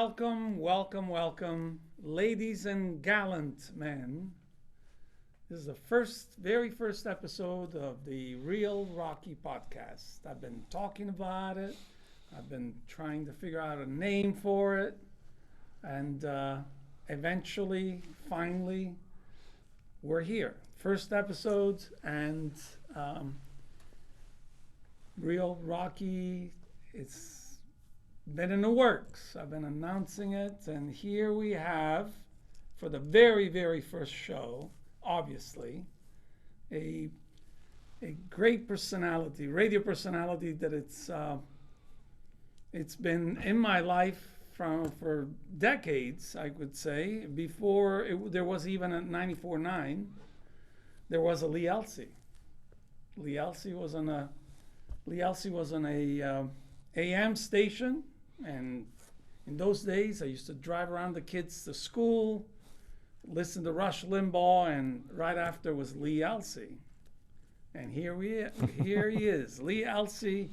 Welcome, ladies and gallant men. This is the very first episode of the Real Rocky podcast. I've been talking about it. I've been trying to figure out a name for it. And eventually, finally, we're here. First episode, and Real Rocky, it's been in the works. I've been announcing it, and here we have, for the very, very first show, obviously, a great personality, radio personality that it's been in my life for decades, I would say. Before there was even a 94.9, there was a Lee Elci. Lee Elci was on a AM station, and in those days I used to drive around the kids to school, listen to Rush Limbaugh, and right after was Lee Elci. And here he is, Lee Elci,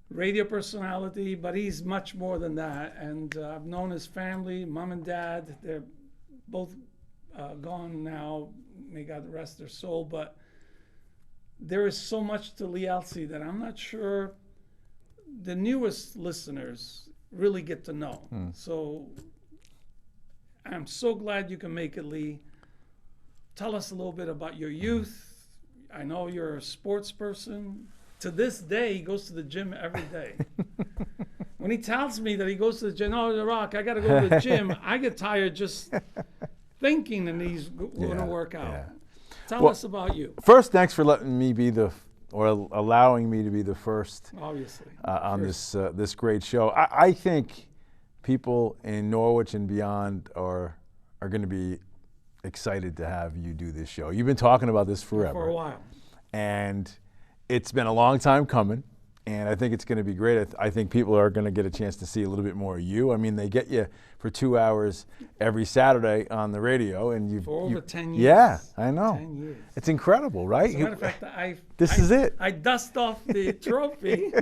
radio personality, but he's much more than that. And I've known his family, mom and dad. They're both gone now, may God rest their soul, but there is so much to Lee Elci that I'm not sure the newest listeners really get to know. So I'm so glad you can make it, Lee. Tell us a little bit about your youth. I know you're a sports person. To this day, he goes to the gym every day. When he tells me that he goes to the gym, oh, The Rock, I got to go to the gym, I get tired just thinking that he's going to work out. Yeah. Tell us about you. First, thanks for letting me be allowing me to be the first, obviously, on this great show. I think people in Norwich and beyond are going to be excited to have you do this show. You've been talking about this forever. For a while. And it's been a long time coming, and I think it's going to be great. I think people are going to get a chance to see a little bit more of you. I mean, they get you for 2 hours every Saturday on the radio, and for over 10 years. Yeah, I know. 10 years. It's incredible, right? As a matter of fact, this is it. I dust off the trophy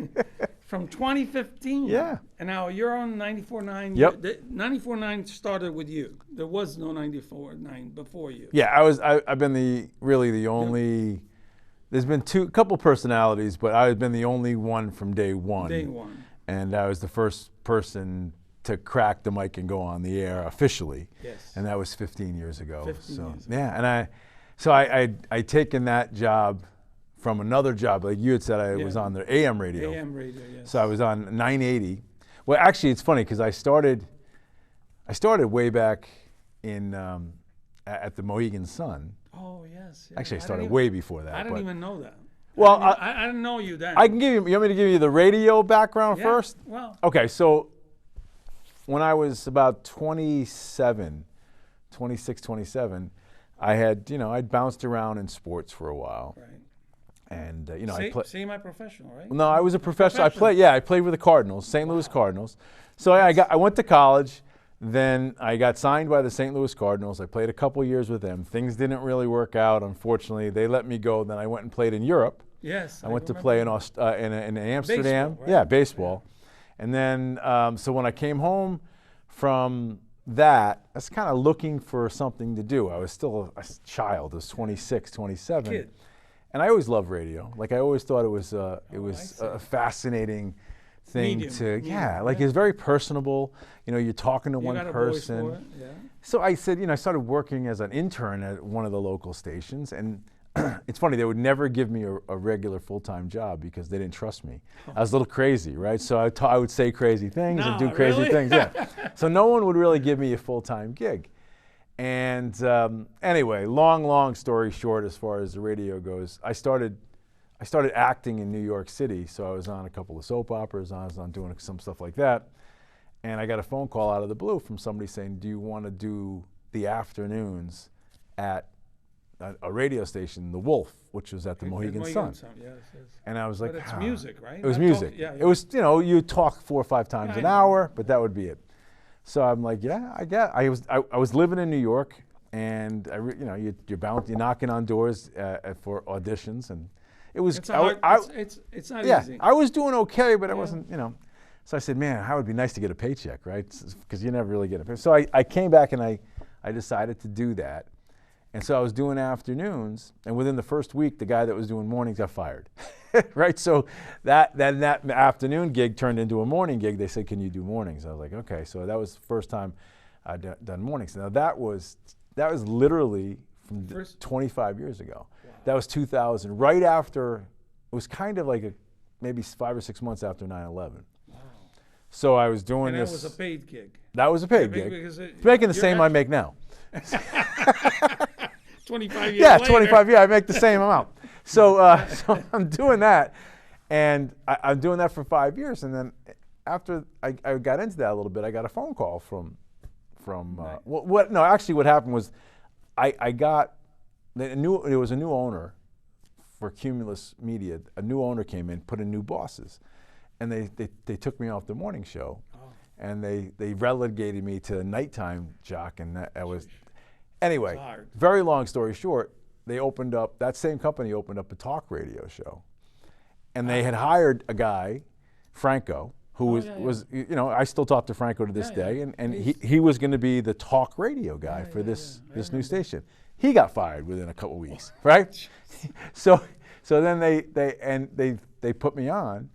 from 2015. Yeah. And now you're on 94.9. Yep. 94.9 started with you. There was no 94.9 before you. Yeah, I've been the only. There's been a couple personalities, but I've been the only one from day one. Day one. And I was the first person to crack the mic and go on the air officially. Yes. And that was 15 years ago. 15 years ago. Yeah, and I'd taken that job from another job. Like you had said, I was on the AM radio. AM radio, yes. So I was on 980. Well, actually, it's funny because I started way back in at the Mohegan Sun. Oh, yes. Actually, I started way before that. I didn't even know that. Well, I didn't know you then. I can give you. You want me to give you the radio background first? Well. Okay, so when I was about 26, 27, I had, I'd bounced around in sports for a while. Right. And semi-professional, right? No, I was a professional. I played with the Cardinals, St. Louis Cardinals. So I went to college. Then I got signed by the St. Louis Cardinals. I played a couple years with them. Things didn't really work out, unfortunately. They let me go. Then I went and played in Europe. Yes. I went to play in Amsterdam. Baseball, right? Yeah, baseball. Yeah. And then, so when I came home from that, I was kind of looking for something to do. I was still a child. I was 26, 27. Kid. And I always loved radio. Like I always thought it was a fascinating thing it's very personable. You're talking to one person. A voice for it, yeah. So I said, I started working as an intern at one of the local stations, and it's funny, they would never give me a regular full-time job because they didn't trust me. I was a little crazy, right? So I would say crazy things and do crazy things. Yeah. So no one would really give me a full-time gig. And anyway, long story short, as far as the radio goes, I started acting in New York City, so I was on a couple of soap operas, I was on doing some stuff like that, and I got a phone call out of the blue from somebody saying, do you want to do the afternoons at a radio station, The Wolf, which was at the Mohegan Sun. Yes. And I was like, but it's music, right? It was music. It was, you talk 4 or 5 times an hour, but that would be it. So I'm like, I was living in New York, and you're knocking on doors for auditions, and it was it's not easy. I was doing okay, but it wasn't, So I said, man, how would it be nice to get a paycheck, right? Because you never really get a paycheck. So I came back and I decided to do that. And so I was doing afternoons, and within the first week, the guy that was doing mornings got fired, right? So that afternoon gig turned into a morning gig. They said, can you do mornings? I was like, okay. So that was the first time I'd done mornings. Now that was literally from 25 years ago. Wow. That was 2000, right after, it was kind of like maybe 5 or 6 months after 9/11. Wow. So I was doing this. And that was a paid gig. That was a paid gig. It's making the same I make now. 25 years yeah, later. 25 years, I make the same amount. So, so I'm doing that, and I'm doing that for 5 years, and then after I got into that a little bit, I got a phone call from no, actually what happened was I got, there was a new owner for Cumulus Media. A new owner came in, put in new bosses, and they took me off the morning show, and they relegated me to a nighttime jock, and that was. Anyway, very long story short, that same company opened up a talk radio show. And they had hired a guy, Franco, who was you know, I still talk to Franco to this day, and he was going to be the talk radio guy for this new station. He got fired within a couple weeks, right? So then they put me on.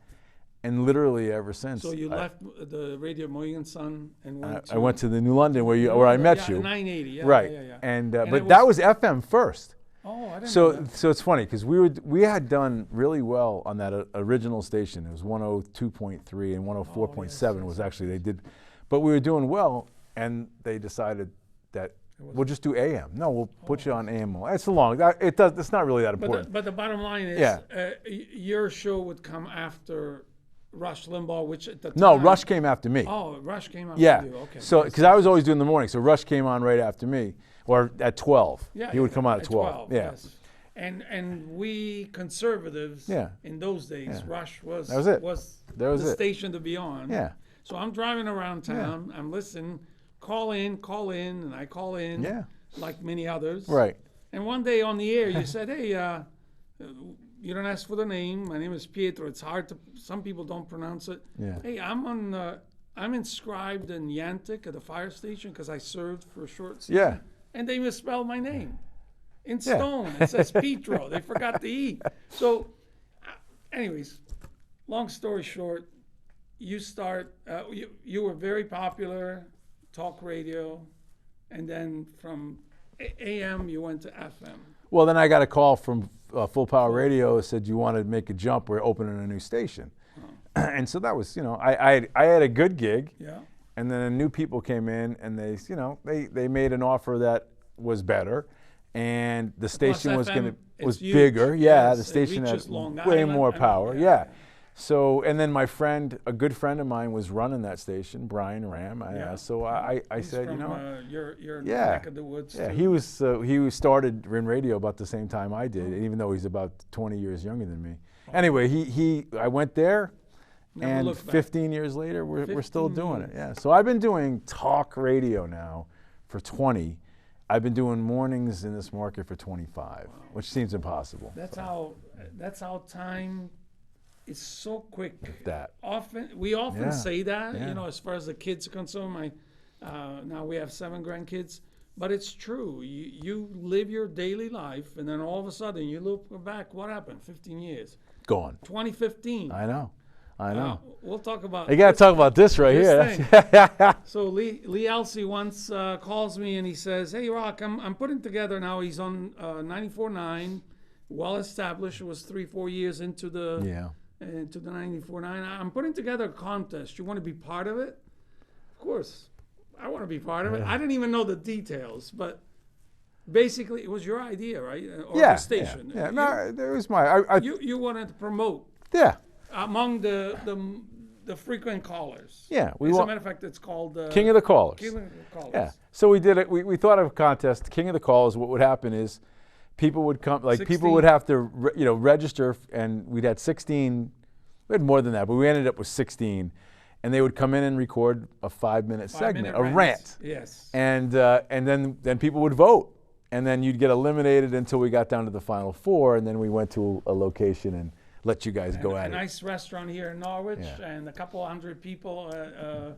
And literally ever since. So you left the Radio Mohegan Sun and went to... I went to the New London where I met you. 980, yeah. Right. Yeah. And but that was FM first. Oh, I didn't know that. So it's funny because we had done really well on that original station. It was 102.3 and 104.7 was actually, they did, but we were doing well, and they decided that we'll just do AM. No, we'll put you on AM. It's it's not really that important. But the bottom line is, your show would come after Rush Limbaugh, which at the time... No, Rush came after me. Oh, Rush came after you. Okay. So, because I was always doing the morning, so Rush came on right after me, or at 12. Yeah, he would come on at 12. Yeah. Yes. And we conservatives in those days, Rush was the station to be on. Yeah. So I'm driving around town, I'm listening, call in, and I call in, like many others. Right. And one day on the air, you said, hey, you don't ask for the name. My name is Pietro. It's hard to, some people don't pronounce it. Yeah. Hey, I'm inscribed in Yantic at the fire station because I served for a short season. Yeah. And they misspelled my name. In stone, it says Pietro. They forgot the E. So, anyways, long story short, you were very popular, talk radio, and then from AM you went to FM. Well, then I got a call from Full Power Radio, said you want to make a jump, we're opening a new station. And so that was, you know, I had a good gig, and then new people came in, and they made an offer that was better, and the station was bigger. Yeah, the station had way more power. Yeah. So, and then a good friend of mine was running that station, Brian Ram. So I said, from, you know, your neck of the woods. Yeah, he started in radio about the same time I did, even though he's about 20 years younger than me. Anyway, I went there, and 15 years later, we're still doing it. Yeah. So I've been doing talk radio now for 20. I've been doing mornings in this market for 25, which seems impossible. That's how time. It's so quick. We often say that, you know, as far as the kids are concerned. Now we have 7 grandkids, but it's true. You live your daily life, and then all of a sudden you look back. What happened? 15 years. Gone. 2015. I know. We'll talk about. You got to talk about this right here. So Lee Elci once calls me and he says, "Hey, Rock, I'm putting together now." He's on 94.9, well established. It was 3-4 years into the. Into the 94.9. I'm putting together a contest. You want to be part of it? Of course, I want to be part of it. I didn't even know the details, but basically it was your idea, right? Or the station. Yeah. No, there was my. You wanted to promote. Yeah. Among the frequent callers. Yeah. As a matter of fact, it's called King of the Callers. King of the Callers. Yeah. So we did it. We thought of a contest. King of the Callers. What would happen is, people would come, 16. People would have to, register, and we'd had 16, we had more than that, but we ended up with 16, and they would come in and record a 5-minute segment, a rant. Yes. And then people would vote, and then you'd get eliminated until we got down to the final 4, and then we went to a location, and let you guys go a at it. nice restaurant here in Norwich, Yeah. and a couple hundred people.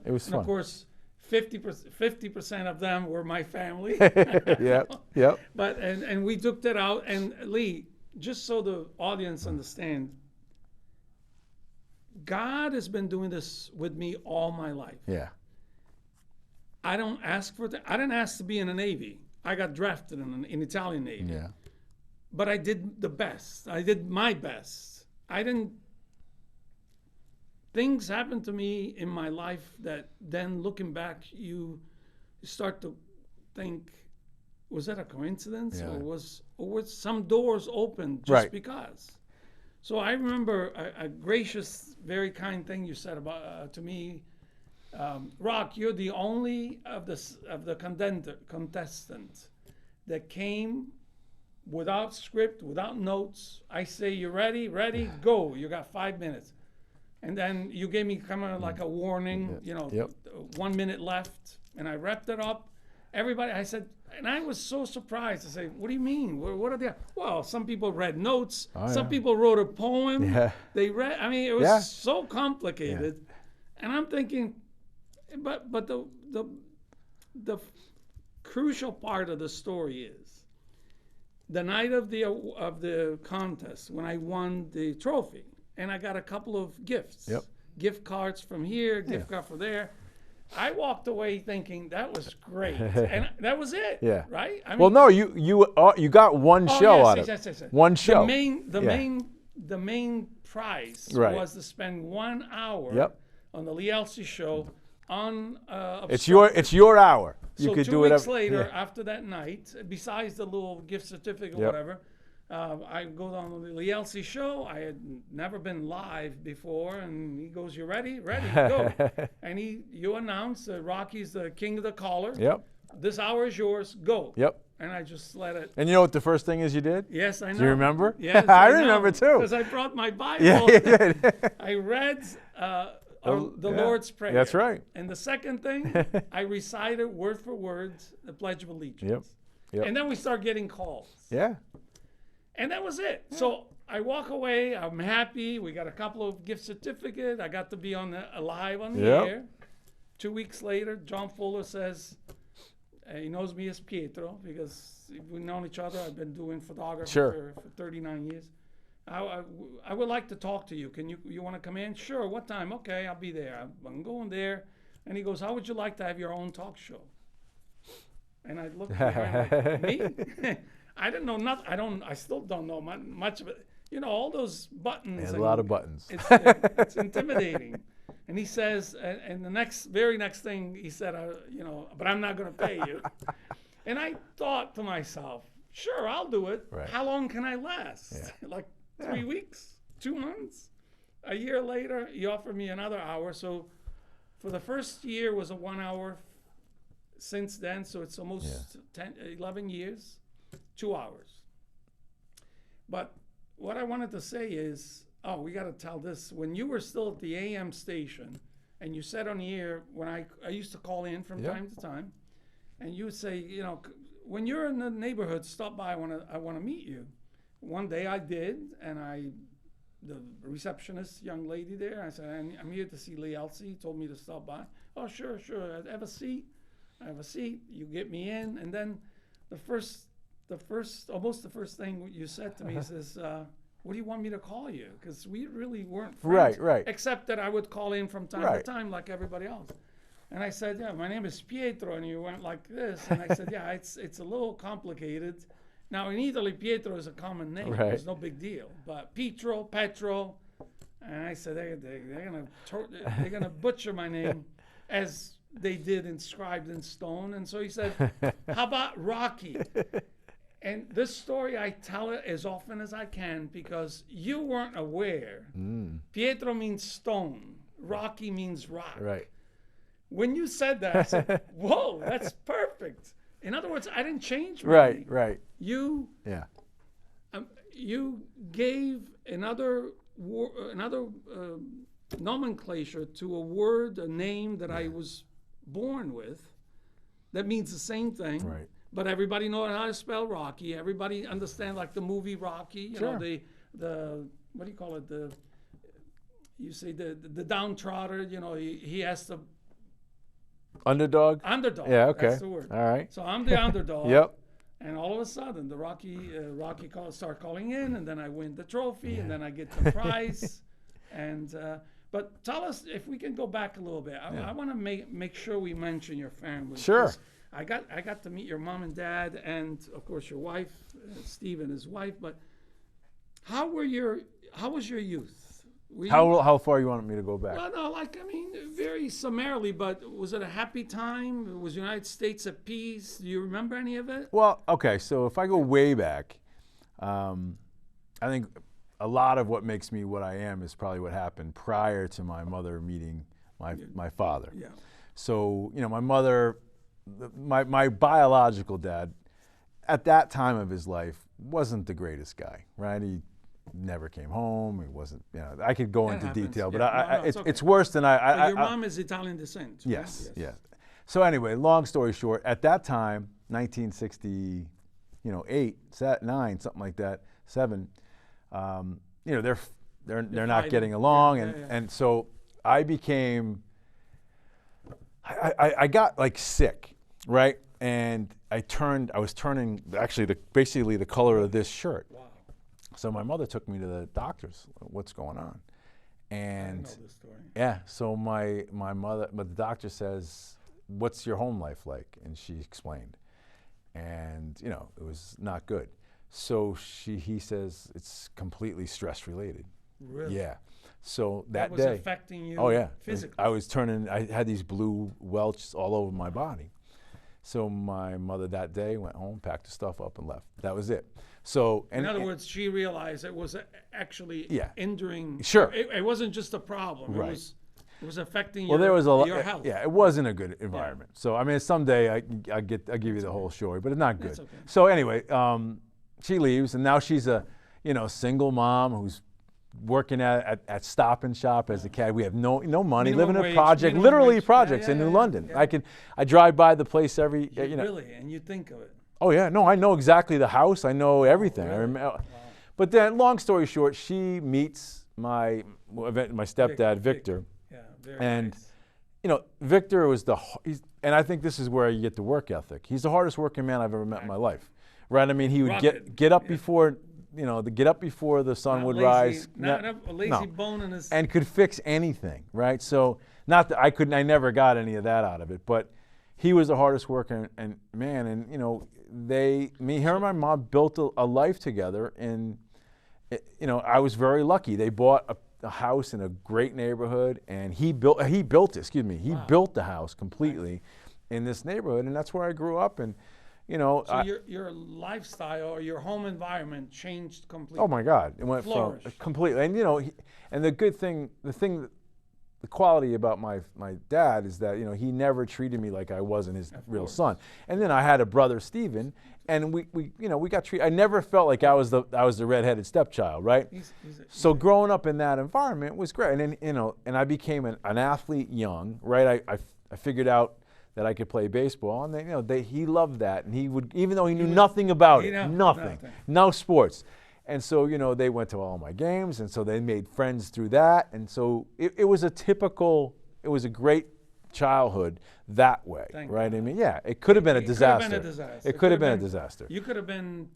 It was and fun. of course, 50% of them were my family. Yep, yep. But and we took that out. And Lee, just so the audience understand, God has been doing this with me all my life. Yeah. I don't ask for that. I didn't ask to be in the Navy. I got drafted in Italian Navy. Yeah. But I did the best. I did my best. I didn't. Things happened to me in my life that then, looking back, you start to think, was that a coincidence, Yeah. or was some doors open just Right. because? So I remember a gracious, very kind thing you said about to me. Rock, you're the only of the contestant that came without script, without notes. I say, you ready? Ready? Go. You got 5 minutes. And then you gave me kind of like a warning, Yep. 1 minute left. And I wrapped it up. Everybody, I said, and I was so surprised. I say, what do you mean? What are they? Well, some people read notes. Some people wrote a poem. Yeah. They read, I mean, it was Yeah. so complicated. And I'm thinking, but the crucial part of the story is the night of the contest when I won the trophy, and I got a couple of gifts. Yep. Gift cards from here, gift card from there. I walked away thinking that was great, and that was it. Yeah. Right. I mean, Well, no, you got one show out of it. yes. One show. The main prize Right. was to spend 1 hour Yep. on the Lee Elci show on It's your hour. You so could 2 do weeks whatever. later, Yeah. after that night, besides the little gift certificate or Yep. whatever, I go on the Lee Elci show. I had never been live before, and he goes, "You ready? Ready, go!" And you announce that Rocky's the king of the caller. Yep. This hour is yours. Go. Yep. And I just let it. And you know what the first thing is you did? Yes, I know. Do you remember? Yes, I remember too. Because I brought my Bible. Yeah, you did. I read the Lord's Prayer. That's right. And the second thing, I recited word for word the Pledge of Allegiance. Yep. Yep. And then we start getting calls. Yeah. And that was it. So I walk away. I'm happy. We got a couple of gift certificates. I got to be live on the Yep. air. 2 weeks later, John Fuller says, he knows me as Pietro because we've known each other. I've been doing photography Sure. for 39 years. I would like to talk to you. Can you want to come in? Sure. What time? Okay, I'll be there. I'm going there. And he goes, how would you like to have your own talk show? And I looked at him like, me? I didn't know nothing. I still don't know much of it. You know, all those buttons. There's a and lot of buttons. It's intimidating. And he says, and the very next thing he said, but I'm not going to pay you. And I thought to myself, sure, I'll do it. Right. How long can I last? Yeah. Like 3 weeks, 2 months? A year later, he offered me another hour. So for the first year was a 1 hour. Since then, so it's almost 11 years, 2 hours. But what I wanted to say is, we got to tell this. When you were still at the AM station, and you said on the air, when I used to call in from time to time, and you would say, when you're in the neighborhood, stop by. I want to meet you. One day I did, and the receptionist, young lady there, I said, I'm here to see Lee Elci. He told me to stop by. Oh, sure. Have a seat. I have a seat. You get me in, and then almost the first thing you said to me is, "What do you want me to call you?" Because we really weren't friends, Right. except that I would call in from time to time, like everybody else. And I said, "Yeah, my name is Pietro," and you went like this, and I said, "Yeah, it's a little complicated." Now in Italy, Pietro is a common name; Right. it's no big deal. But Petro, and I said they're gonna butcher my name, as they did inscribed in stone. And so he said, how about Rocky? And this story, I tell it as often as I can because you weren't aware. Pietro means stone. Rocky means rock. Right. When you said that, I said, whoa, that's perfect. In other words, I didn't change my Right. name. Right. You Yeah. You gave another nomenclature to a word, a name that I was born with, that means the same thing. Right. But everybody knows how to spell Rocky. Everybody understands, like the movie Rocky. You know, what do you call it? You say the downtrodden. You know, he has to Underdog? underdog. Yeah, okay. That's the word. All right. So I'm the underdog. Yep. And all of a sudden, the Rocky start calling in, and then I win the trophy, and then I get the prize. And but tell us if we can go back a little bit. I want to make sure we mention your family. Sure. 'Cause I got to meet your mom and dad, and of course your wife, Steve and his wife. But how was your youth? Were you- How far you want me to go back? Well, no, very summarily, but was it a happy time? Was the United States at peace? Do you remember any of it? Well, okay, so if I go way back, I think a lot of what makes me what I am is probably what happened prior to my mother meeting my father. Yeah. So, my mother, my biological dad, at that time of his life, wasn't the greatest guy, right? He never came home. He wasn't, I could go That into happens. detail, but Yeah. No, it's okay. it's worse than But your mom is Italian descent. Right? Yes, yes. So anyway, long story short, at that time, 1968, 9, something like that, 7, they're not getting along, and so I became, I got like sick, right? And I was turning actually basically the color of this shirt. Wow. So my mother took me to the doctors. What's going on? And I know this story. yeah, so my mother, but the doctor says, "What's your home life like?" And she explained, and it was not good. So he says it's completely stress related. Really? Yeah. So that was day, affecting you. oh yeah, physically. I had these blue welts all over my body. So my mother that day went home, packed the stuff up, and left. That was it. So, in other words, she realized it was actually Yeah. injuring. Sure. It wasn't just a problem. Right. It was affecting well, there was a your health. Yeah, it wasn't a good environment. So I mean, someday I'll give you the whole story, but it's not good. That's okay. So anyway, she leaves, and now she's a single mom who's working at Stop and Shop as a cat. We have no money, Minimum living in a wage, project, minimum literally wage. projects Yeah, in New yeah, London. yeah. I drive by the place every Really, and you think of it. Oh yeah, no, I know exactly the house. I know everything. really? I remember. Wow. But then, long story short, she meets my stepdad, Victor, Yeah, very and nice. Victor was and I think this is where you get the work ethic. He's the hardest working man I've ever met in my life, right? I mean, he would Rugged. get up before get up before the sun Not would lazy, rise. Not a lazy no. bone in his. And could fix anything, right? So not that I never got any of that out of it, but he was the hardest worker and man, and her and my mom built a life together, and I was very lucky. They bought a house in a great neighborhood, and he built built the house completely in this neighborhood, and that's where I grew up. And So your lifestyle or your home environment changed completely. oh my God, it went from Flourished. completely. And and the quality about my dad is that he never treated me like I wasn't his real son. And then I had a brother, Stephen, and we got treated. I never felt like I was the redheaded stepchild, right? So growing up in that environment was great. And then and I became an athlete young, right? I figured out that I could play baseball, and he loved that, and he would, even though he knew nothing about it, nothing, no sports. And so, they went to all my games, and so they made friends through that. And so it was a great childhood that way, right? God. I mean, yeah, it could have been a disaster. It could have been a disaster. You could have been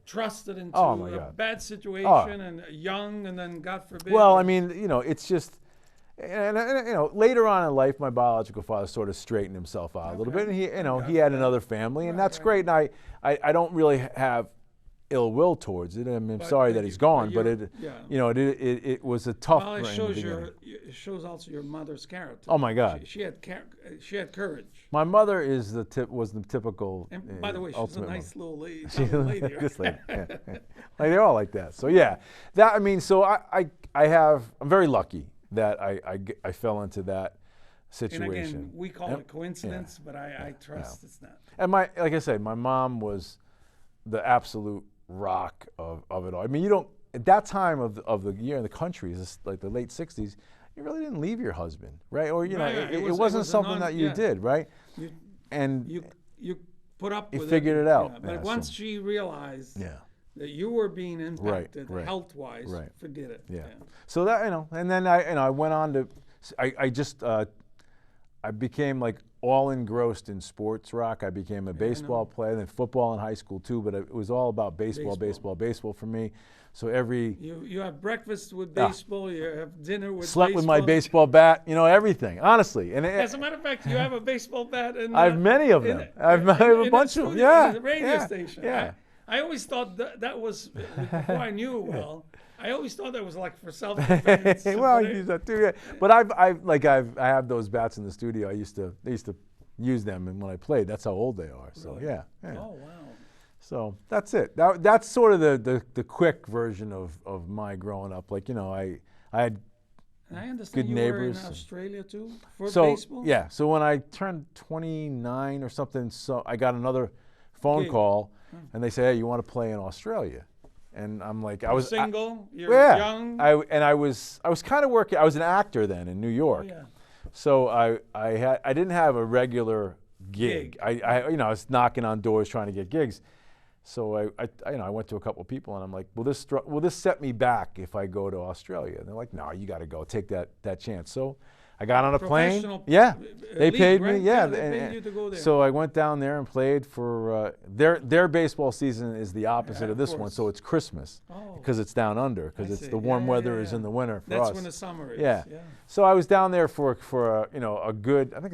trusted into my a God. bad situation and young, and then God forbid. Well, I mean, it's just, and later on in life, my biological father sort of straightened himself out a little bit, and he had another family, and that's great. And I don't really have ill will towards it. I mean, I'm sorry that he's gone, but it was a tough. Well, it shows also your mother's character. Oh my God, she had courage. My mother was the typical. And by the way, she's a nice little lady. She's a lady, yeah. Like they're all like that. So yeah, so I'm very lucky that I fell into that situation. And again, we call it coincidence, but I trust it's not. And like I said, my mom was the absolute rock of it all. I mean, at that time of the year in the country, is like the late 60s, you really didn't leave your husband, right? Or it wasn't something that you did, right? You put up with it. You figured it out. But once she realized that you were being impacted right. health-wise, Right. forget it. Yeah. So that, and then I went on to, I just, I became like all engrossed in sports, Rock. I became a baseball player, then football in high school too, but it was all about baseball for me. So You have breakfast with baseball, you have dinner with slept baseball. with my baseball bat, everything, honestly. And As a matter of fact, you have a baseball bat in I have many of them. I have a bunch of them. Yeah, Yeah. the radio station. Yeah. I always thought that was, before I knew it well, I always thought that was like for self-defense. Well, you use that too. Yeah. But I have those bats in the studio. They used to use them, and when I played, that's how old they are. So Really? yeah. Oh, wow. So that's it. That's sort of the quick version of my growing up. Like, I had And I understand good you neighbors. were in Australia too for So baseball? yeah. So when I turned 29 or something, so I got another phone Gig. call, and they say, "Hey, you want to play in Australia?" And I'm like, I was single, you're yeah. young. I was kind of working. I was an actor then in New York. Oh, yeah. So I didn't have a regular gig. I was knocking on doors trying to get gigs. So I went to a couple of people, and I'm like, will this set me back if I go to Australia? And they're like, no, you got to go, take that chance. So I got on a plane. Yeah, they paid me. Right? Yeah, they paid you to go there. So I went down there and played for their baseball season is the opposite of this one. So it's Christmas because it's down under, because it's the warm weather is in the winter for us. That's when the summer is. Yeah. So I was down there for a good, I think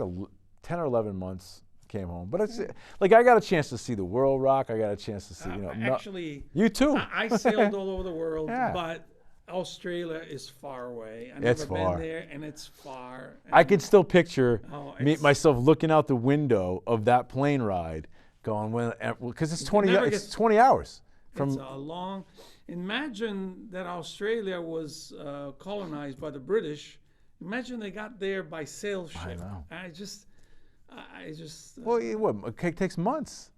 10 or 11 months. Came home, but it's like I got a chance to see the world, Rock. I got a chance to see, actually, you too. I sailed all over the world, Yeah. but Australia is far away. I've It's never far. been there, and it's far. I could still picture it's- myself looking out the window of that plane ride, going, because it's 20 hours from. It's a long. Imagine that Australia was colonized by the British. Imagine they got there by sail ship. I know. I just. Well, it takes months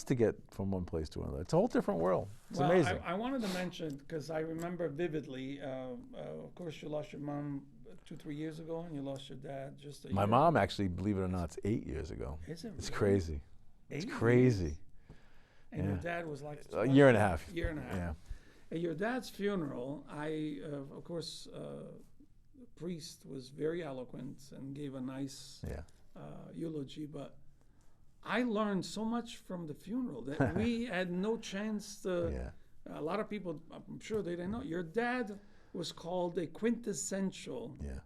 to get from one place to another. It's a whole different world. It's amazing. I wanted to mention, because I remember vividly, of course, you lost your mom 2-3 years ago, and you lost your dad just a My year. mom, actually, believe it or not, it's 8 years ago. Is it It's really? crazy. It's 8 crazy. years? And your dad was like A year and a half. Year and a half. Yeah. At your dad's funeral, of course, the priest was very eloquent and gave a nice eulogy, but I learned so much from the funeral that we had no chance to. A lot of people, I'm sure they didn't know. Your dad was called a quintessential. Yeah.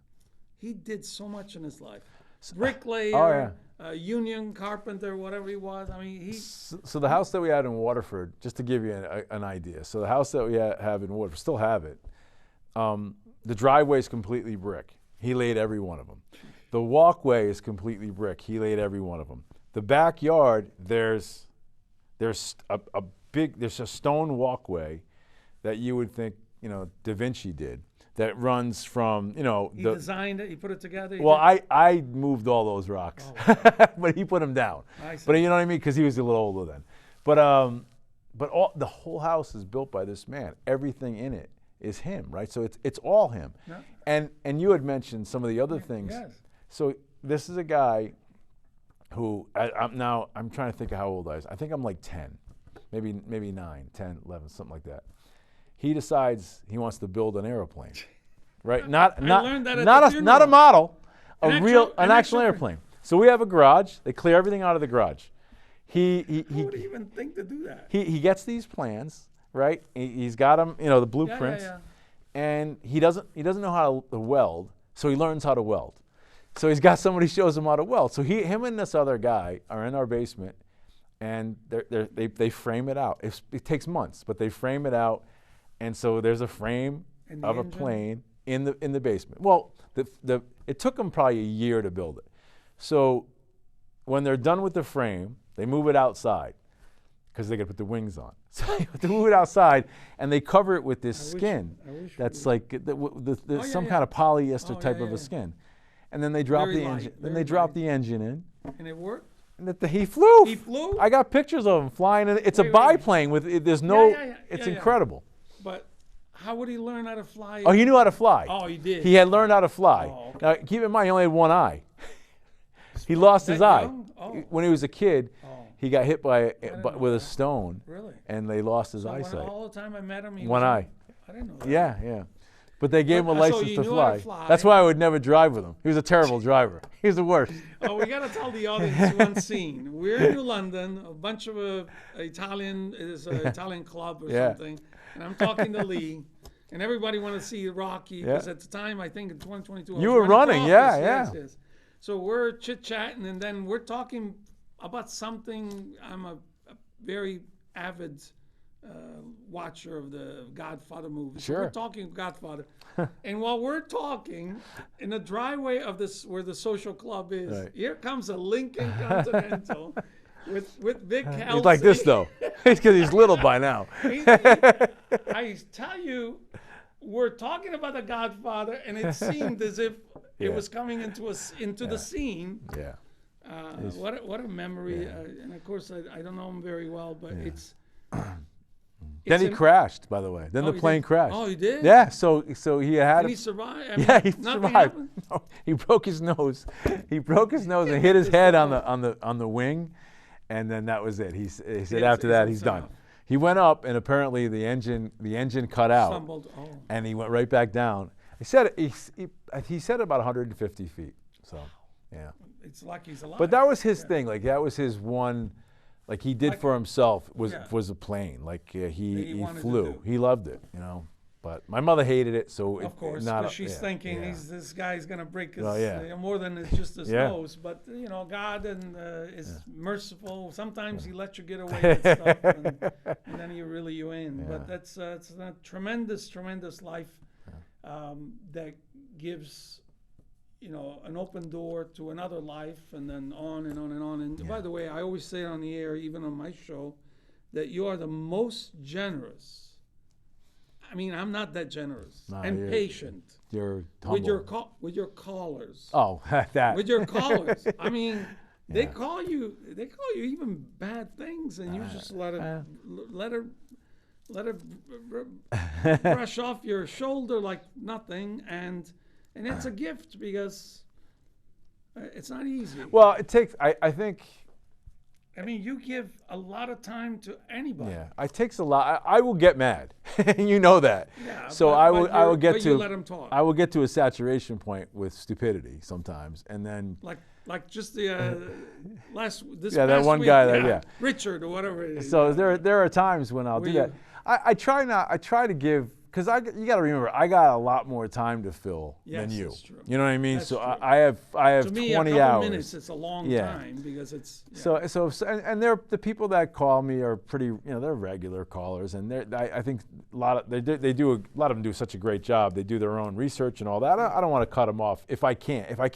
He did so much in his life. Bricklayer, Oh, union carpenter, whatever he was. I mean, he. So the house that we had in Waterford, just to give you an idea. So the house that we have in Waterford, still have it. The driveway is completely brick. He laid every one of them. The walkway is completely brick. He laid every one of them. The backyard, there's a stone walkway that you would think, Da Vinci did, that runs from, He designed it. He put it together. Well, I moved all those rocks, but he put them down. I see. But you know what I mean? Because he was a little older then. But the whole house is built by this man. Everything in it is him, right? So it's all him. Yeah. And you had mentioned some of the other things. Yes. So this is a guy who I'm trying to think of how old I was. I think I'm like 10, maybe 9, 10, 11, something like that. He decides he wants to build an airplane, right? Not a model, an actual airplane. So we have a garage. They clear everything out of the garage. Who would even think to do that? He gets these plans, right? He's got them, the blueprints, and he doesn't know how to weld, so he learns how to weld. So he's got somebody shows him how to weld. So him and this other guy are in our basement, and they frame it out. It takes months, but they frame it out, and so there's a frame of a plane in the basement. Well, it took them probably a year to build it. So when they're done with the frame, they move it outside because they got to put the wings on. So they move it outside, and they cover it with this skin. That's like some kind of polyester type of a skin. And then they drop the engine. Then they drop the engine in. And it worked. And he flew. He flew. I got pictures of him flying. And it's a biplane with. There's no. It's incredible. But how would he learn how to fly? Oh, he knew how to fly. Oh, he did. He had learned how to fly. Oh, okay. Now keep in mind, he only had one eye. He lost his eye young? Oh. when he was a kid. Oh. he got hit didn't know with a that. stone, Really? and they lost his So eyesight. all the time I met him, he One was eye. I didn't know that. Yeah, yeah. But they gave him a so license you to knew how to fly. fly. That's why I would never drive with him. He was a terrible driver. He was the worst. Oh, we got to tell the audience one scene. We're in New London, a bunch of Italian club or Yeah. something, and I'm talking to Lee, and everybody wanted to see Rocky because at the time, I think in 2022, I You was were running, for yeah, office. yeah. Yes. So we're chit-chatting, and then we're talking about something. I'm a very avid watcher of the Godfather movies. So Sure. we're talking Godfather. And while we're talking, in the driveway of this where the social club is, Right. here comes a Lincoln Continental with Vic Elci. He's like this though. It's because he's little by now. I tell you, we're talking about the Godfather, and it seemed as if Yeah. it was coming into the scene. Yeah. What a memory! And of course, I don't know him very well, but it's. Then he crashed, by the way. Then the he plane did? crashed. Oh, he did? Yeah. So he had. And he survived. I mean, Yeah, he nothing survived. happened? No, he broke his nose. He broke his nose and hit his head on the wing, and then that was it. He said after that he's done. He went up, and apparently the engine cut out, Stumbled. Oh. and he went right back down. He said he said about 150 feet. So yeah. It's like he's alive. But that was his thing. Like that was his one. Like he did for himself was a plane. Like he wanted to flew. do. He loved it. But my mother hated it, so Of course, not because she's thinking this guy's gonna break his more than just his nose. But God is merciful. Sometimes He lets you get away with stuff, and then you in. Yeah. But it's a tremendous life that gives an open door to another life, and then on and on and on. And by the way, I always say on the air, even on my show, that you are the most generous. I mean, I'm not that generous and patient. You're humble. with your callers. Oh, that. With your callers. I mean, they call you even bad things, and you just let it brush off your shoulder like nothing, and it's a gift because it's not easy. Well, it takes. I think. I mean, you give a lot of time to anybody. Yeah, it takes a lot. I will get mad, you know that. Yeah, so but- I but will. I you're- will get but to. you let 'em talk. I will get to a saturation point with stupidity sometimes, and then. Like just the this Yeah, that past one week, guy Richard or whatever it is. So there are times when I'll do that. I try to give, because you got to remember, I got a lot more time to fill than you. That's true. You know what I mean? That's so true. I have To me, 20 a couple hours. minutes it's a long Yeah. time because it's And they're the people that call me are pretty, they're regular callers, and I think a lot of a lot of them do such a great job. They do their own research and all that. I don't want to cut them off if I can. Right.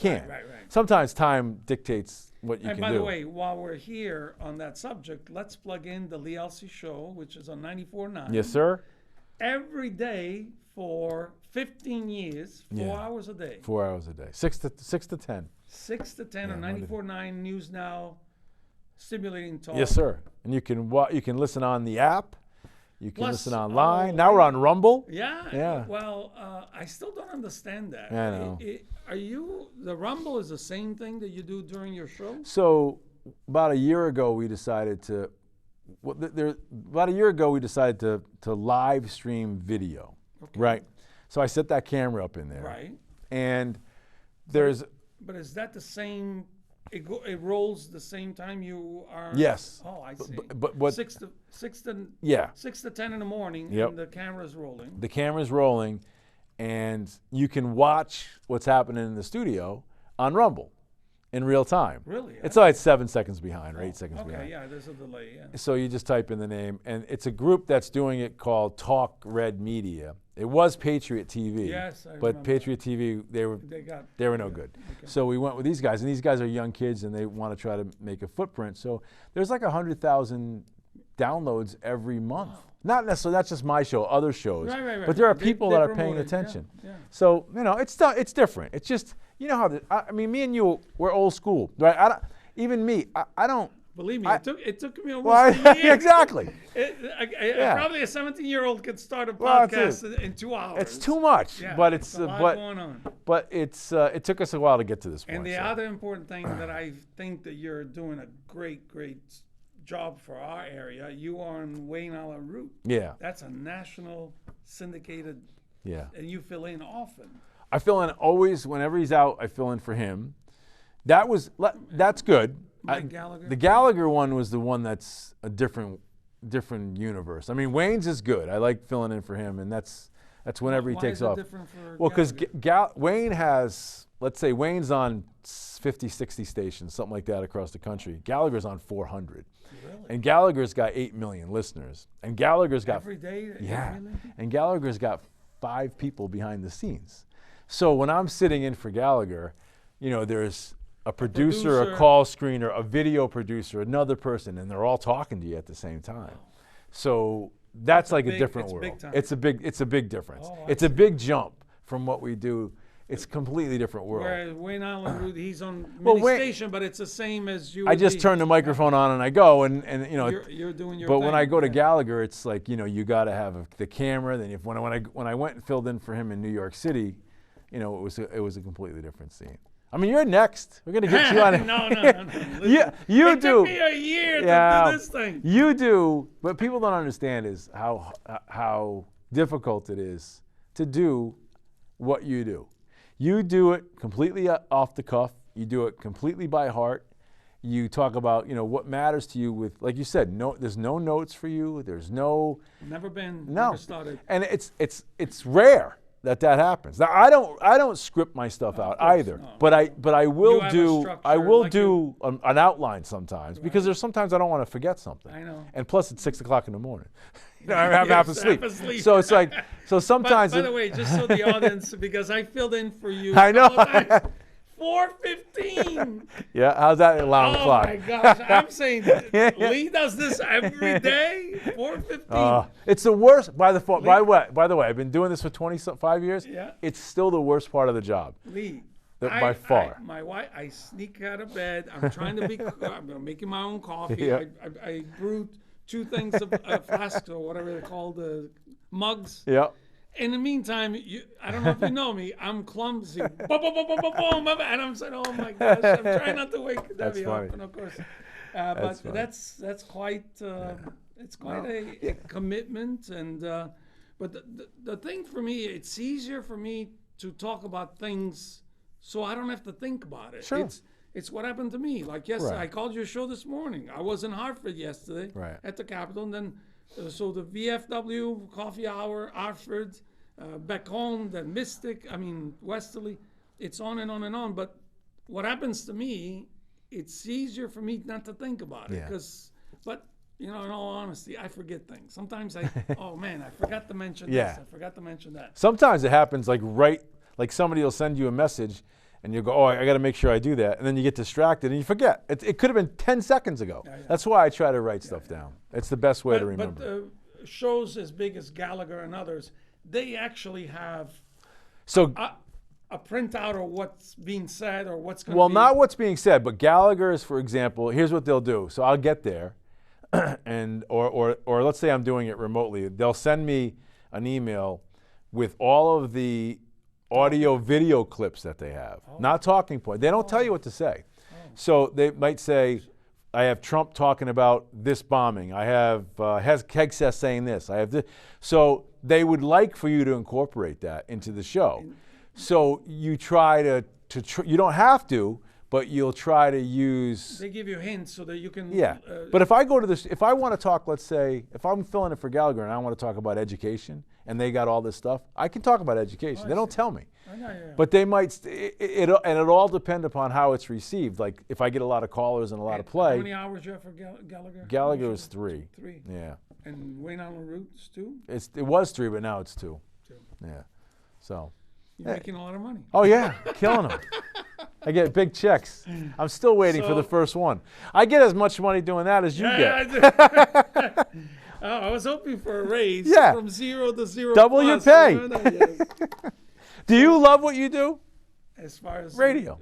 Sometimes time dictates what you And can by do. the way, while we're here on that subject, let's plug in the Lee Elci Show, which is on 94.9. Yes, sir. Every day for 15 years, 4 hours a day. 4 hours a day, 6 to 10. 6 to 10 on 94.9 News Now, stimulating talk. Yes, sir. And you can listen on the app. You can Plus, listen online. Now we're on Rumble. Yeah. Yeah. Well, I still don't understand that. I know. The Rumble is the same thing that you do during your show? So about a year ago, we decided to live stream video. Okay. Right. So I set that camera up in there. Right. And there's But is that the same? It rolls the same time you are. Yes. Oh, I see. but what 6 to yeah. 6 to 10 in the morning, Yep. and the camera's rolling. The camera's rolling, and you can watch what's happening in the studio on Rumble in real time. Really? It's like 7 seconds behind or 8 seconds Okay, behind. yeah, there's a delay. Yeah. So you just type in the name, and it's a group that's doing it called Talk Red Media. It was Patriot TV, Yes, I but remember. Patriot TV they were no good. Okay. So we went with these guys, and these guys are young kids, and they want to try to make a footprint. So there's like 100,000 downloads every month. Not necessarily, that's just my show, other shows. Right. But there are They people that are promote paying it, yeah, attention. yeah. So it's different. It's just how I mean, me and you, we're old school, right? I don't. Believe me, it took me almost Well, 3 years. Exactly. Probably a 17-year-old could start a Well, podcast in 2 hours. It's too much, Yeah, but it's a lot going on. But it took us a while to get to this point. And the so. other important thing that I think that you're doing a great job for our area. You are on Wayne Allen Route. Yeah. That's a national syndicated, Yeah. and you fill in often. I fill in always, whenever he's out, I fill in for him. That's good. Mike Gallagher? The Gallagher one was the one that's a different universe. I mean, Wayne's is good. I like filling in for him, and that's whenever he Why takes is it off. different for Well, because Gallagher? Wayne has, let's say Wayne's on 50, 60 stations, something like that across the country. Gallagher's on 400. Really? And Gallagher's got 8 million listeners. And Gallagher's got Every day? yeah. Really? And Gallagher's got 5 people behind the scenes. So when I'm sitting in for Gallagher, there's a producer, a call screener, a video producer, another person, and they're all talking to you at the same time. So that's like a different world. Big time. It's a big difference. Oh, It's a big jump from what we do. It's a completely different world. Whereas Wayne Allen Route, he's on Well, mini Wayne- station, but it's the same as you. I just turn the microphone on and I go, and You're doing your but thing. when I go to yeah. Gallagher, it's like, you got to have the camera. Then when I went and filled in for him in New York City, it was a completely different scene. I mean, you're next. We're gonna get you on it. No. Yeah, you it do. took me a year to do this thing. You do, but people don't understand is how difficult it is to do what you do. You do it completely off the cuff. You do it completely by heart. You talk about what matters to you with, like you said, there's no notes for you. There's no. Never started. And it's rare that happens. Now I don't script my stuff out either, no. but I will You have a do structure, an outline sometimes because there's sometimes I don't want to forget something. I know. And plus it's 6 o'clock in the morning. I'm half asleep. half asleep. So it's like sometimes. By the way, just so the audience, because I filled in for you. I know. 4:15. Yeah, how's that alarm Oh clock? my gosh! I'm saying Lee does this every day. 4:15. It's the worst. By the way, I've been doing this for 25 years. Yeah. It's still the worst part of the job. Lee. By far. My wife. I sneak out of bed. I'm trying to be. I'm making my own coffee. Yeah. I brewed 2 things of flasks or whatever they're called, mugs. Yeah. In the meantime, I don't know if you know me, I'm clumsy. Boom, boom, boom, boom, boom, boom, and I'm saying, oh my gosh, I'm trying not to wake Debbie up, and of course, but that's quite it's quite a commitment, and but the thing for me, it's easier for me to talk about things so I don't have to think about it. Sure. It's what happened to me. Like yesterday, Right. I called your show this morning. I was in Hartford yesterday at the Capitol, and then so the VFW coffee hour, Hartford, back home, then Mystic, Westerly. It's on and on and on. But what happens to me, it's easier for me not to think about it. But in all honesty, I forget things. Sometimes oh man, I forgot to mention this. I forgot to mention that. Sometimes it happens like somebody will send you a message and you go, oh, I got to make sure I do that. And then you get distracted and you forget. It could have been 10 seconds ago. That's why I try to write stuff down. It's the best way to remember. But shows as big as Gallagher and others, they actually have a printout of what's being said or what's going to be. Well, not what's being said, but Gallagher's, for example, here's what they'll do. So I'll get there, and or let's say I'm doing it remotely. They'll send me an email with all of the audio video clips that they have, not talking points. They don't tell you what to say. So they might say, I have Trump talking about this bombing. I have Hegseth saying this. I have this. So they would like for you to incorporate that into the show. So you try you don't have to, but you'll try to use. They give you hints so that you can. Yeah. But if I go to this, if I want to talk, let's say, if I'm filling it for Gallagher and I want to talk about education and they got all this stuff, I can talk about education. They don't tell me. But they might, and it all depends upon how it's received. Like if I get a lot of callers and a lot of play. How many hours you have for Gallagher? Gallagher was 3. 3. Yeah. And Wayne Allen Roots 2? It was 3, but now it's 2. 2. Yeah. So. You're making a lot of money. Oh yeah, killing them. I get big checks. I'm still waiting for the first one. I get as much money doing that as you get. I was hoping for a raise from 0 to 0. Double your pay. Do you love what you do? As far as radio,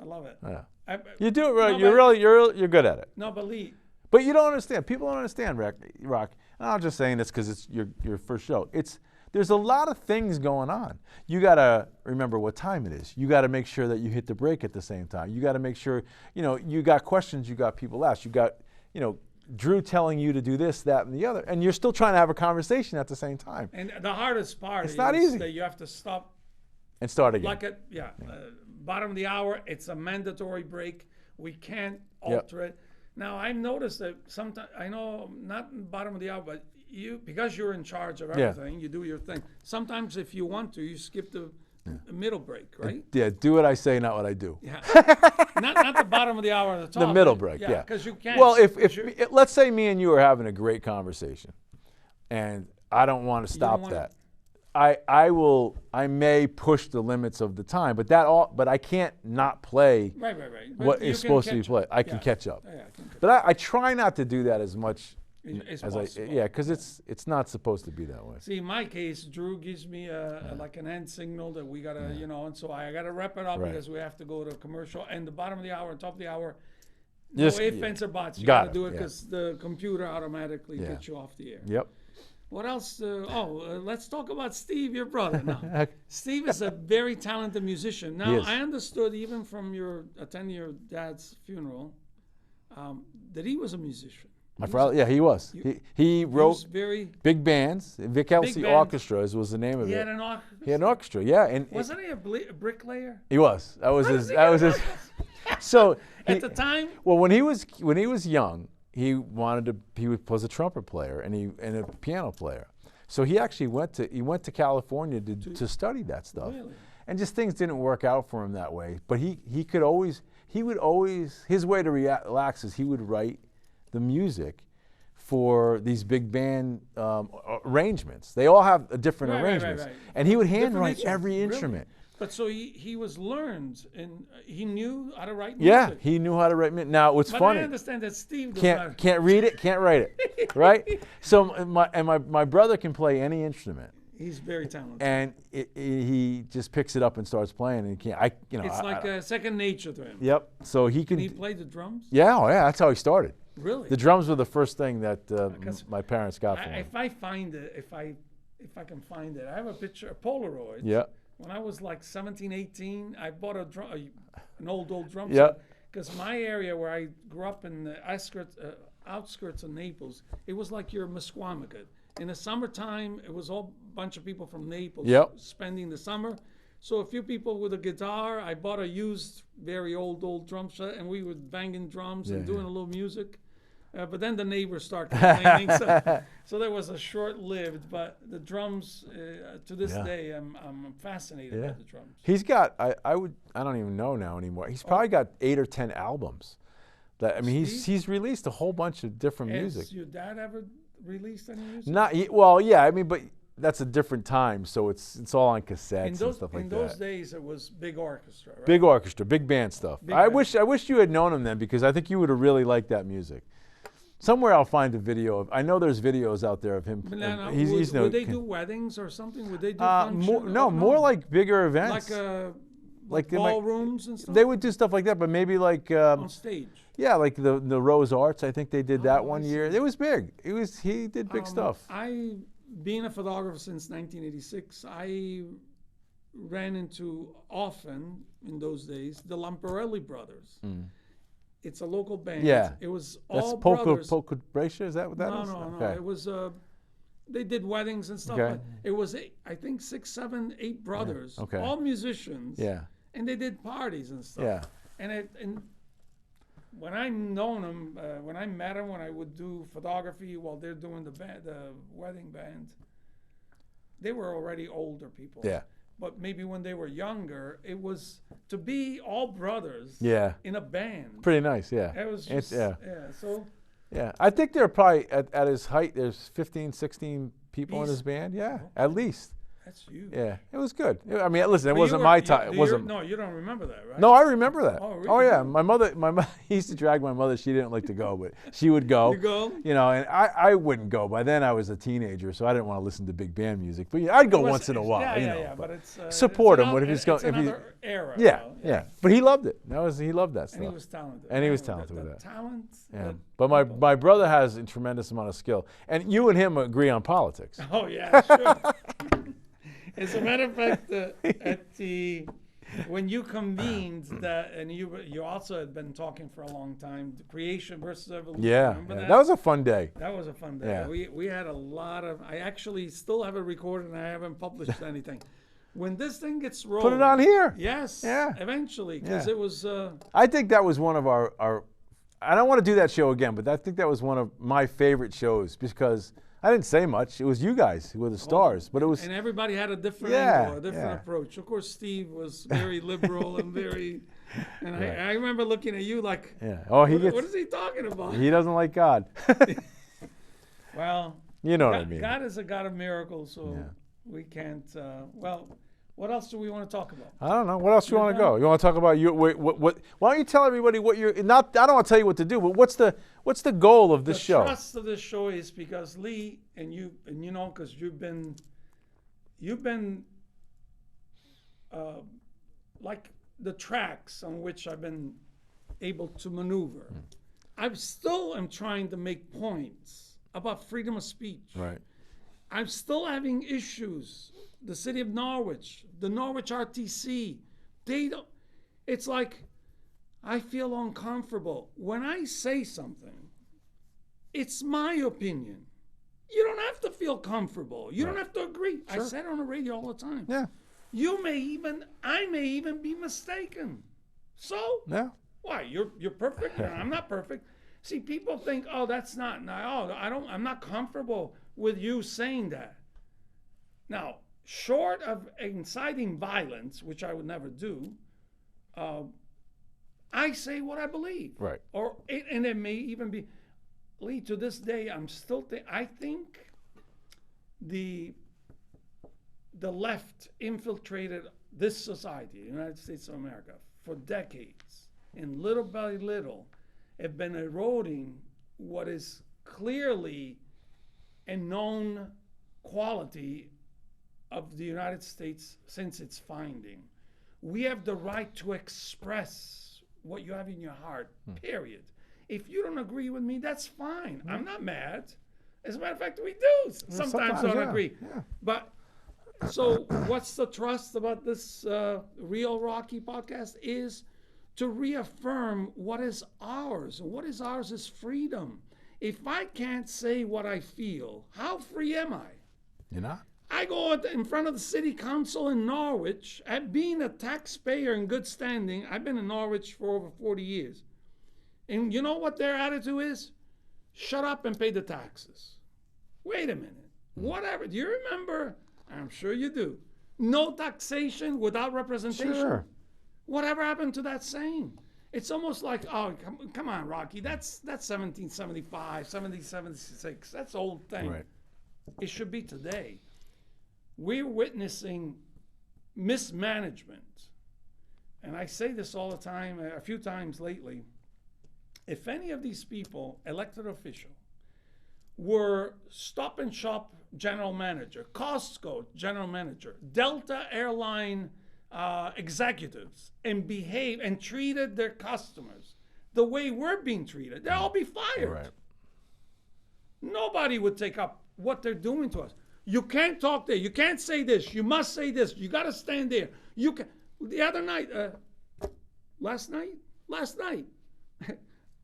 I love it. Yeah. You do it right. You're good at it. No, but Lee. But you don't understand. People don't understand, Rock. And I'm just saying this because it's your first show. There's a lot of things going on. You got to remember what time it is. You got to make sure that you hit the break at the same time. You got to make sure, you got questions you got people ask. You got, Drew telling you to do this, that, and the other, and you're still trying to have a conversation at the same time. And the hardest part It's is not easy. that you have to stop. And start again. Like bottom of the hour, it's a mandatory break. We can't alter it. Now, I've noticed that sometimes, I know not bottom of the hour, but because you're in charge of everything, you do your thing. Sometimes if you want to, you skip the middle break, right? Yeah, do what I say, not what I do. Yeah. not the bottom of the hour at the top. The middle break, yeah. Because you can't. Well, if let's say me and you are having a great conversation, and I don't want to stop that. I may push the limits of the time, but I can't not play right. what is supposed to be played. I can catch up. Yeah, but I try not to do that as much as possible. Because it's not supposed to be that way. See, in my case, Drew gives me like an end signal that we gotta, and so I gotta wrap it up because we have to go to a commercial. And the bottom of the hour and top of the hour, no ifs, ands, or buts. You gotta do it because the computer automatically gets you off the air. Yep. What else? Let's talk about Steve, your brother. Now, Steve is a very talented musician. Now, I understood even from attending your dad's funeral that he was a musician. My father, he was. He wrote big bands. Vic Elci Orchestras was the name of it. He had an orchestra. He had an orchestra, yeah. And wasn't he a bricklayer? He was. That was his. So at the time. Well, when he was young, he was a trumpet player and a piano player. So he actually went to California to study that stuff. Really? And just things didn't work out for him that way. But he would always his way to relax is he would write the music for these big band arrangements. They all have different arrangements. Right. And he would handwrite every instrument. Really? But so he was learned, and he knew how to write music. Yeah, he knew how to write music. Now, what's funny? But I understand that Steve can't read it, can't write it, right? So my brother can play any instrument. He's very talented. And he just picks it up and starts playing, and he can't. It's like second nature to him. Yep. So he can. Can he play the drums? Yeah, that's how he started. Really? The drums were the first thing that my parents got for him. If I find it, if I can find it, I have a picture, a Polaroid. Yeah. When I was like 17, 18, I bought an old drum Yeah. set. Because my area where I grew up in the outskirts of Naples, it was like your Musquamacut. In the summertime, it was all bunch of people from Naples spending the summer. So a few people with a guitar. I bought a used, very old drum set, and we were banging drums and doing a little music. But then the neighbors started complaining, so there was a short-lived. But the drums, to this day, I'm fascinated by the drums. He's got I don't even know now anymore. He's probably got 8 or 10 albums. He's released a whole bunch of different music. Has your dad ever released any music? But that's a different time, so it's all on cassettes and stuff like that. In those days, it was big orchestra, right? Big orchestra, big band stuff. I wish you had known him then, because I think you would have really liked that music. Somewhere I'll find a video of. I know there's videos out there of him. Would they do weddings or something? Would they do functions? More like bigger events. Like ballrooms and stuff? They would do stuff like that, but maybe like on stage. Yeah, like the Rose Arts. I think they did that one year. It was big. He did big stuff. Being a photographer since 1986, I ran into often in those days the Lamparelli brothers. It's a local band. Yeah. It was That's all brothers. Polka Brescia, is that what that is? No. It was, they did weddings and stuff. But it was, I think, 6, 7, 8 brothers, all musicians. Yeah. And they did parties and stuff. Yeah. And when I known them, when I met them, when I would do photography while they're doing the wedding band, they were already older people. Yeah. But maybe when they were younger, it was to be all brothers in a band. Pretty nice, yeah. It was just, so. Yeah, I think they're probably, at his height, there's 15, 16 people in his band, at least. That's huge. Yeah, it was good. I mean, listen, it wasn't my time. It wasn't. No, you don't remember that, right? No, I remember that. Oh, really? Oh, yeah. My mother, he used to drag my mother. She didn't like to go, but she would go. You go? And I wouldn't go. By then, I was a teenager, so I didn't want to listen to big band music. But I'd go once in a while. Yeah, but it's support him. What if he's going? It's another era. Yeah. But he loved it. He loved that stuff. And he was talented. And he was talented with that. Talent. Yeah. But my brother has a tremendous amount of skill, and you and him agree on politics. Oh yeah, sure. As a matter of fact, at the when you convened that, and you also had been talking for a long time, the creation versus evolution. Yeah, Remember that? that was a fun day. That was a fun day. Yeah. We had a lot of. I actually still have it recorded, and I haven't published anything. When this thing gets rolling, Put it on here. Yes. Yeah. Eventually, because Yeah. it was. I think that was one of our. I don't want to do that show again, but I think that was one of my favorite shows because I didn't say much. It was you guys who were the stars, but it was. And everybody had a different Yeah, angle, a different yeah. approach. Of course, Steve was very liberal and very. And Right. I remember looking at you like, Yeah. Oh, he gets. what is he talking about? He doesn't like God. Well, You know what I God, mean. God is a God of miracles, so Yeah. we can't. Well, what else do we want to talk about? I don't know. What else you You're want to done. go? You want to talk about your what? Why don't you tell everybody what you're not? I don't want to tell you what to do, but what's the goal of this The show? trust of this show is because Lee and you know, because you've been like the tracks on which I've been able to maneuver. I still am trying to make points about freedom of speech. Right. I'm still having issues. The city of Norwich, the Norwich RTC, they don't. It's like I feel uncomfortable when I say something. It's my opinion. You don't have to feel comfortable. You don't have to agree. I Sure. say it on the radio all the time. Yeah. I may even be mistaken. So Yeah. why? You're perfect? No, I'm not perfect. See, people think, oh, that's not. No, I'm not comfortable with you saying that. Now, short of inciting violence, which I would never do, I say what I believe. Right. And it may even be, Lee, to this day, I think the left infiltrated this society, the United States of America, for decades. And little by little, have been eroding what is clearly a known quality of the United States since its founding. We have the right to express what you have in your heart, period. If you don't agree with me, that's fine. I'm not mad. As a matter of fact, we do sometimes don't yeah, agree. yeah. But so what's the trust about this Real Rocky podcast is to reaffirm what is ours. And what is ours is freedom. If I can't say what I feel, how free am I? You're not? I go in front of the city council in Norwich, being a taxpayer in good standing. I've been in Norwich for over 40 years. And you know what their attitude is? Shut up and pay the taxes. Wait a minute. Whatever. Do you remember? I'm sure you do. No taxation without representation. Sure. Whatever happened to that saying? It's almost like, oh, come on, Rocky. That's 1775, 1776. That's old thing. Right. It should be today. We're witnessing mismanagement. And I say this all the time, a few times lately. If any of these people, elected official, were Stop and Shop general manager, Costco general manager, Delta Airline executives, and behave and treated their customers the way we're being treated, they'll all be fired. Right. Nobody would take up what they're doing to us. You can't talk there. You can't say this. You must say this. You got to stand there. You can. The other night, last night,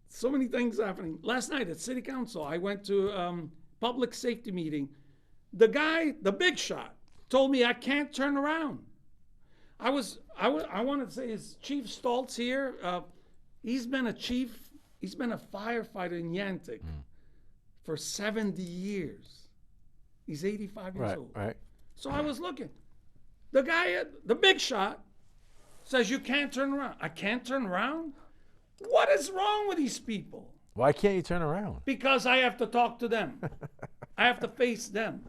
so many things happening. Last night at City Council, I went to public safety meeting. The guy, the big shot, told me I can't turn around. I want to say is Chief Stoltz here. He's been a firefighter in Yantic for 70 years. He's 85 years old. Right. So I was looking. The guy, the big shot, says you can't turn around. I can't turn around? What is wrong with these people? Why can't you turn around? Because I have to talk to them. I have to face them.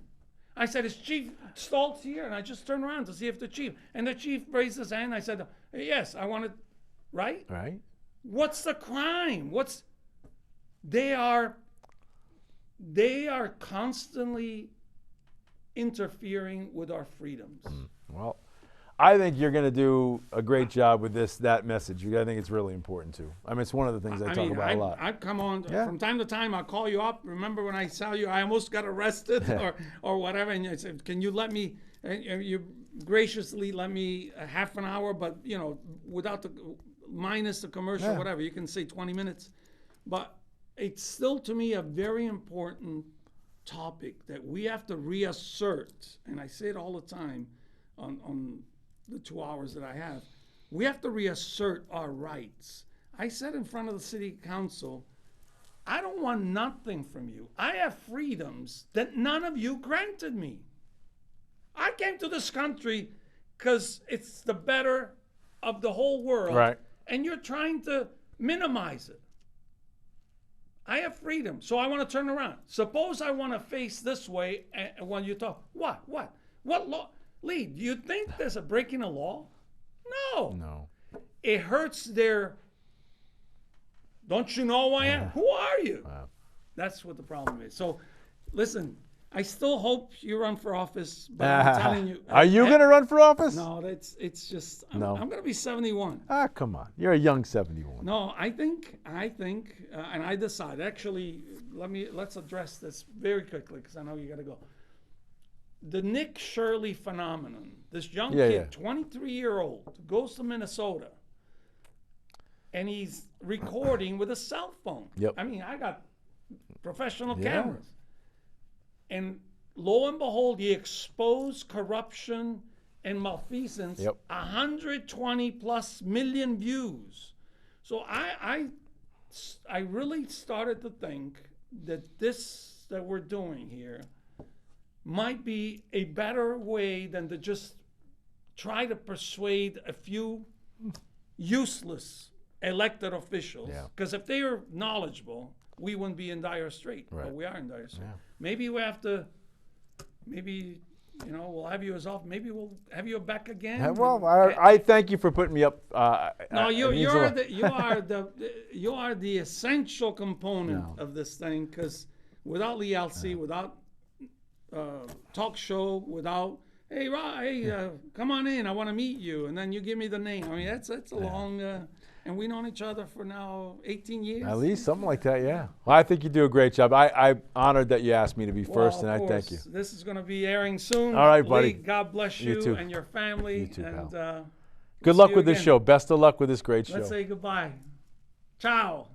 I said, is Chief Stoltz here? And I just turned around to see if the chief. And the chief raised his hand. I said, yes, I want to, right? Right. What's the crime? They are constantly interfering with our freedoms. Well, I think you're going to do a great job with that message. I think it's really important too. I mean, it's one of the things I talk about a lot. I've come on Yeah. from time to time. I'll call you up. Remember when I saw you? I almost got arrested or whatever. And you said, "Can you let me?" And you graciously let me a half an hour, but without the minus the commercial, whatever. You can say 20 minutes, but it's still to me a very important topic that we have to reassert. And I say it all the time on the 2 hours that I have. We have to reassert our rights. I said in front of the city council, I don't want nothing from you. I have freedoms that none of you granted me. I came to this country because it's the better of the whole world. Right. And you're trying to minimize it. I have freedom, so I want to turn around. Suppose I want to face this way when you talk. What law? Lee, do you think there's a breaking a law? No. It hurts their, don't you know who I am? Who are you? Wow. That's what the problem is. So, listen, I still hope you run for office, but I'm telling you. Are you going to run for office? No, it's just, I'm No. going to be 71. Ah, come on. You're a young 71. No, I think, and I decide. Actually, let's address this very quickly because I know you got to go. The Nick Shirley phenomenon. This young kid, 23-year-old, goes to Minnesota, and he's recording with a cell phone. Yep. I mean, I got professional cameras, and lo and behold, he exposed corruption and malfeasance. 120 plus million views. So I really started to think that this that we're doing here might be a better way than to just try to persuade a few useless elected officials. Because if they are knowledgeable, we wouldn't be in dire strait. Right. But we are in dire strait. Maybe we have to, we'll have you as off. Maybe we'll have you back again. Well, I thank you for putting me up. No, you are the essential component of this thing, because without Lee Elci, without talk show, without hey come on in, I want to meet you, and then you give me the name. I mean that's a long and we've known each other for now 18 years. At least something like that, yeah. Well, I think you do a great job. I'm honored that you asked me to be first, and I thank you. This is going to be airing soon. All right, buddy. Lee, God bless you, too. and your family. You too, and pal. Good luck with this again. show. Best of luck with this great show. Let's say goodbye. Ciao.